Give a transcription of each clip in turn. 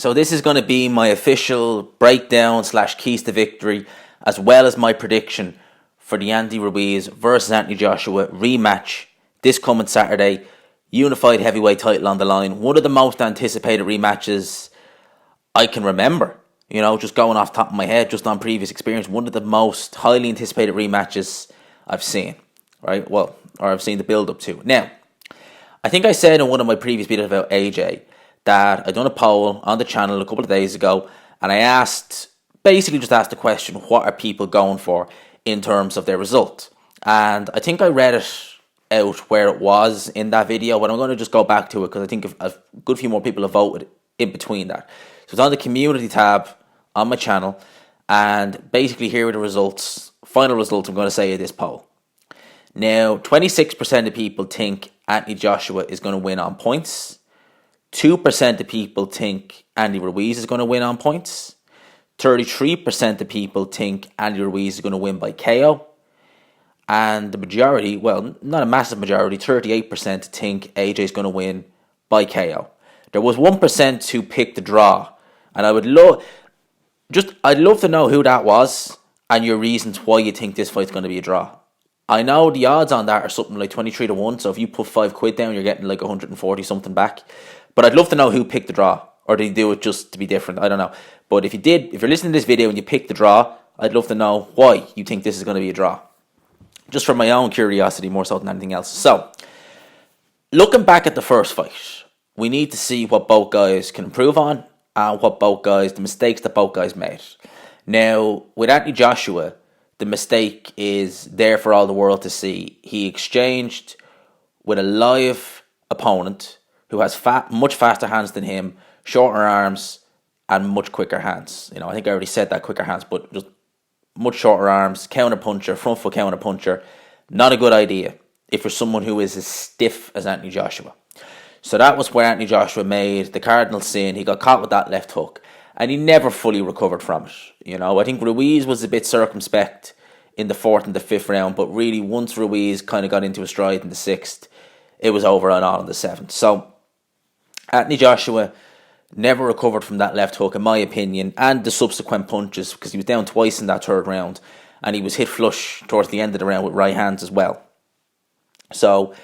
So this is going to be my official breakdown / keys to victory, as well as my prediction for the Andy Ruiz versus Anthony Joshua rematch this coming Saturday. Unified heavyweight title on the line. One of the most anticipated rematches I can remember. You know, just going off the top of my head, just on previous experience, one of the most highly anticipated rematches I've seen. Right? Well, or I've seen the build up to. Now, I think I said in one of my previous videos about AJ that I done a poll on the channel a couple of days ago, and I basically just asked the question, what are people going for in terms of their result? And I think I read it out where it was in that video, but I'm going to just go back to it because I think a good few more people have voted in between that. So it's on the community tab on my channel, and basically here are the results, final results I'm going to say of this poll. Now, 26% of people think Anthony Joshua is going to win on points. 2% of people think Andy Ruiz is going to win on points. 33% of people think Andy Ruiz is going to win by KO. And the majority, well, not a massive majority, 38% think AJ is going to win by KO. There was 1% who picked the draw. And I'd love to know who that was and your reasons why you think this fight's going to be a draw. I know the odds on that are something like 23-1, so if you put £5 down, you're getting like 140 something back. But I'd love to know who picked the draw, or did you do it just to be different? I don't know. But if you're listening to this video and you picked the draw, I'd love to know why you think this is going to be a draw. Just from my own curiosity more so than anything else. So, looking back at the first fight, we need to see what both guys can improve on and the mistakes that both guys made. Now, with Anthony Joshua, the mistake is there for all the world to see. He exchanged with a live opponent who has much faster hands than him, shorter arms, and much quicker hands. You know, I think I already said that, quicker hands, but just much shorter arms, counter puncher, front foot counter puncher. Not a good idea if you're someone who is as stiff as Anthony Joshua. So that was where Anthony Joshua made the cardinal sin. He got caught with that left hook, and he never fully recovered from it. You know, I think Ruiz was a bit circumspect in the 4th and the 5th round, but really once Ruiz kind of got into a stride in the 6th, it was over and all in the 7th. So Anthony Joshua never recovered from that left hook, in my opinion, and the subsequent punches, because he was down twice in that 3rd round, and he was hit flush towards the end of the round with right hands as well. So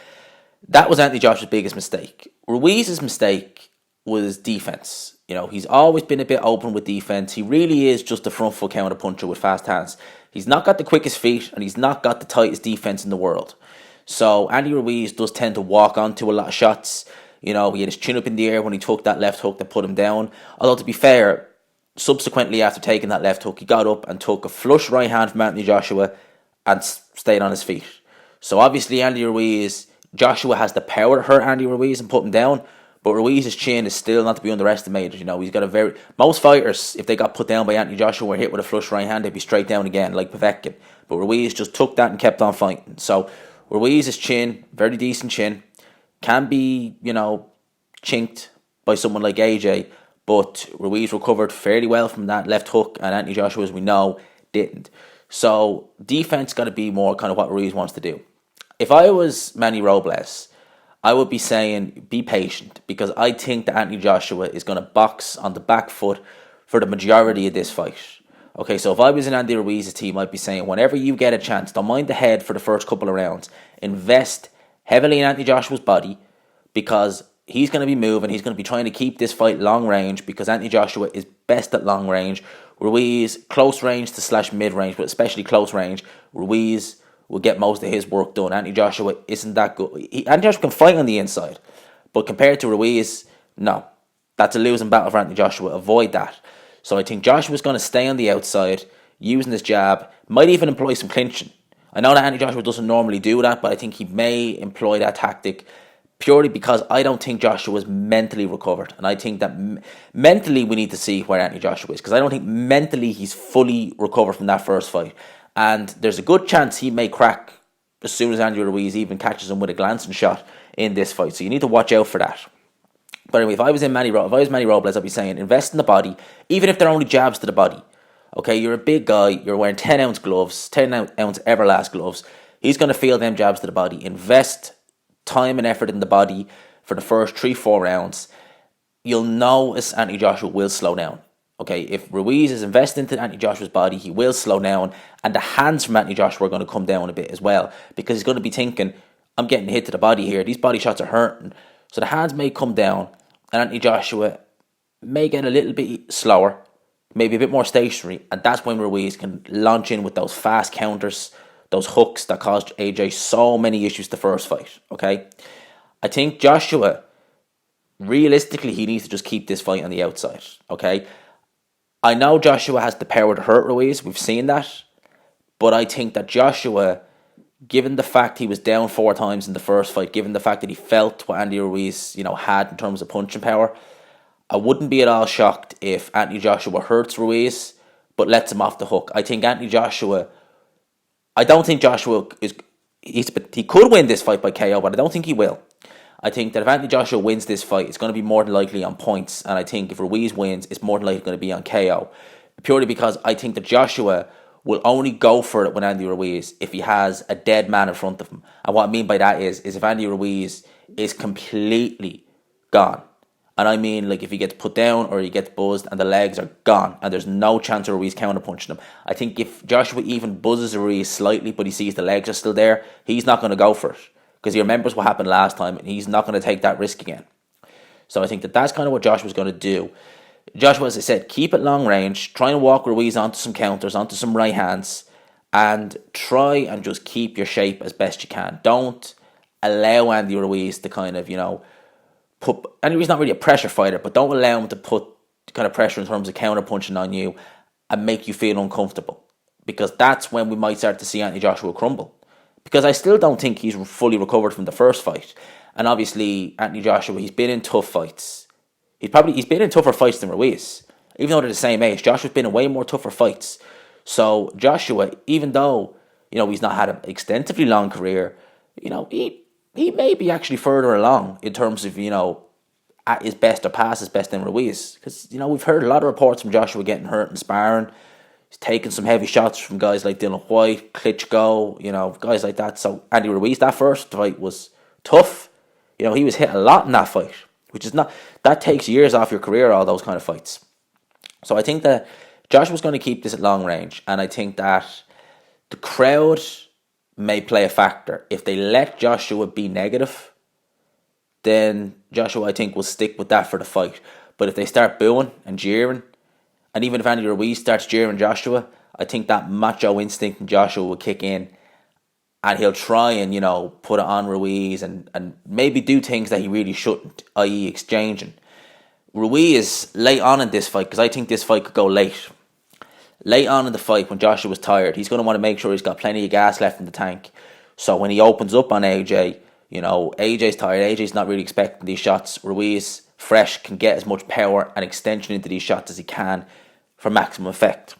that was Anthony Joshua's biggest mistake. Ruiz's mistake was defense. You know, he's always been a bit open with defense. He really is just a front foot counter puncher with fast hands. He's not got the quickest feet, and he's not got the tightest defense in the world. So Andy Ruiz does tend to walk onto a lot of shots. You know, he had his chin up in the air when he took that left hook that put him down. Although, to be fair, subsequently after taking that left hook, he got up and took a flush right hand from Anthony Joshua and stayed on his feet. So obviously Joshua has the power to hurt Andy Ruiz and put him down, but Ruiz's chin is still not to be underestimated. You know, he's got most fighters, if they got put down by Anthony Joshua or hit with a flush right hand, they'd be straight down again, like Povetkin. But Ruiz just took that and kept on fighting. So Ruiz's chin, very decent chin, can be, you know, chinked by someone like AJ, but Ruiz recovered fairly well from that left hook, and Anthony Joshua, as we know, didn't. So defense got to be more kind of what Ruiz wants to do. If I was Manny Robles, I would be saying be patient, because I think that Anthony Joshua is going to box on the back foot for the majority of this fight. Okay, so if I was in Andy Ruiz's team, I'd be saying whenever you get a chance, don't mind the head for the first couple of rounds. Invest heavily in Anthony Joshua's body, because he's going to be moving. He's going to be trying to keep this fight long range, because Anthony Joshua is best at long range. Ruiz, close range to / mid range, but especially close range. Ruiz will get most of his work done. Anthony Joshua isn't that good. Anthony Joshua can fight on the inside, but compared to Ruiz, no. That's a losing battle for Anthony Joshua. Avoid that. So I think Joshua's going to stay on the outside, using his jab, might even employ some clinching. I know that Anthony Joshua doesn't normally do that, but I think he may employ that tactic purely because I don't think Joshua's mentally recovered. And I think that mentally we need to see where Anthony Joshua is, because I don't think mentally he's fully recovered from that first fight. And there's a good chance he may crack as soon as Andy Ruiz even catches him with a glancing shot in this fight. So you need to watch out for that. But anyway, if I was Manny Robles, I'd be saying invest in the body, even if they're only jabs to the body. Okay, you're a big guy, you're wearing 10-ounce gloves, 10-ounce Everlast gloves. He's going to feel them jabs to the body. Invest time and effort in the body for the first 3-4 rounds. you'll notice Anthony Joshua will slow down. Okay, if Ruiz is investing into Anthony Joshua's body, he will slow down, and the hands from Anthony Joshua are going to come down a bit as well, because he's going to be thinking, I'm getting hit to the body here, these body shots are hurting. So the hands may come down, and Anthony Joshua may get a little bit slower, maybe a bit more stationary, and that's when Ruiz can launch in with those fast counters, those hooks that caused AJ so many issues the first fight. Okay, I think Joshua, realistically, he needs to just keep this fight on the outside. Okay, I know Joshua has the power to hurt Ruiz, we've seen that, but I think that Joshua, given the fact he was down 4 times in the first fight, given the fact that he felt what Andy Ruiz, had in terms of punching power, I wouldn't be at all shocked if Anthony Joshua hurts Ruiz, but lets him off the hook. I don't think Joshua he could win this fight by KO, but I don't think he will. I think that if Anthony Joshua wins this fight, it's going to be more than likely on points, and I think if Ruiz wins, it's more than likely going to be on KO. Purely because I think that Joshua will only go for it with Andy Ruiz if he has a dead man in front of him. And what I mean by that is if Andy Ruiz is completely gone, and I mean like if he gets put down or he gets buzzed and the legs are gone and there's no chance of Ruiz counterpunching him, I think if Joshua even buzzes Ruiz slightly but he sees the legs are still there, he's not going to go for it, because he remembers what happened last time and he's not going to take that risk again. So I think that that's kind of what Joshua's going to do. Joshua, as I said, keep it long range, try and walk Ruiz onto some counters, onto some right hands, and try and just keep your shape as best you can. Don't allow Andy Ruiz to kind of, Andy Ruiz is not really a pressure fighter, but don't allow him to put kind of pressure in terms of counter punching on you and make you feel uncomfortable, because that's when we might start to see Anthony Joshua crumble. Because I still don't think he's fully recovered from the first fight. And obviously, Anthony Joshua, he's been in tough fights. He's been in tougher fights than Ruiz. Even though they're the same age, Joshua's been in way more tougher fights. So Joshua, even though, he's not had an extensively long career, he may be actually further along in terms of, at his best or past his best than Ruiz. Because, we've heard a lot of reports from Joshua getting hurt in sparring. He's taken some heavy shots from guys like Dylan White, Klitschko, guys like that. So Andy Ruiz, that first fight was tough. He was hit a lot in that fight, which is that takes years off your career, all those kind of fights. So I think that Joshua's going to keep this at long range, and I think that the crowd may play a factor. If they let Joshua be negative, then Joshua, I think, will stick with that for the fight. But if they start booing and jeering, and even if Andy Ruiz starts jeering Joshua, I think that macho instinct in Joshua will kick in, and he'll try and, put it on Ruiz and maybe do things that he really shouldn't, i.e. exchanging. Ruiz, late on in this fight, because I think this fight could go late. Late on in the fight, when Joshua was tired, he's going to want to make sure he's got plenty of gas left in the tank. So when he opens up on AJ, AJ's tired, AJ's not really expecting these shots. Ruiz, fresh, can get as much power and extension into these shots as he can for maximum effect.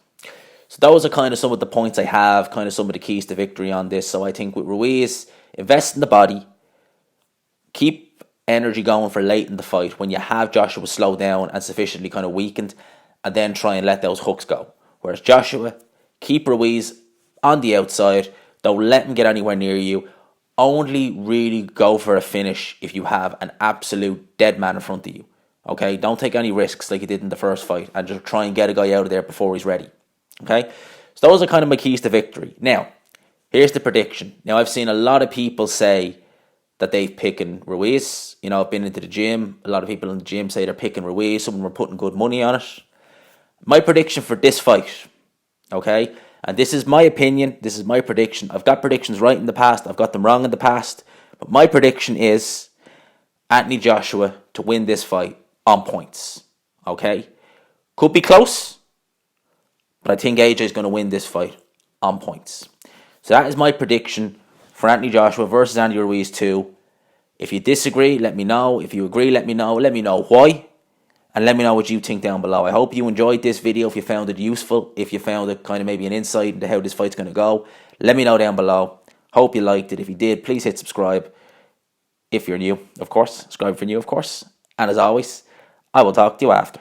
So those are kind of some of the points I have, kind of some of the keys to victory on this. So I think with Ruiz, invest in the body, keep energy going for late in the fight when you have Joshua slow down and sufficiently kind of weakened, and then try and let those hooks go. Whereas Joshua, keep Ruiz on the outside, don't let him get anywhere near you. Only really go for a finish if you have an absolute dead man in front of you. Okay, don't take any risks like you did in the first fight, and just try and get a guy out of there before he's ready. Okay, so those are kind of my keys to victory. Now, here's the prediction. Now, I've seen a lot of people say that they've picking Ruiz. I've been into the gym. A lot of people in the gym say they're picking Ruiz. Some of them are putting good money on it. My prediction for this fight, okay, and this is my opinion, this is my prediction. I've got predictions right in the past, I've got them wrong in the past, but my prediction is Anthony Joshua to win this fight on points, okay? Could be close, but I think AJ is going to win this fight on points. So that is my prediction for Anthony Joshua versus Andy Ruiz 2. If you disagree, let me know. If you agree, let me know. Let me know why. And let me know what you think down below. I hope you enjoyed this video, if you found it useful, if you found it kind of maybe an insight into how this fight's going to go. Let me know down below. Hope you liked it. If you did, please hit subscribe. If you're new, of course. Subscribe if you're new, of course. And as always, I will talk to you after.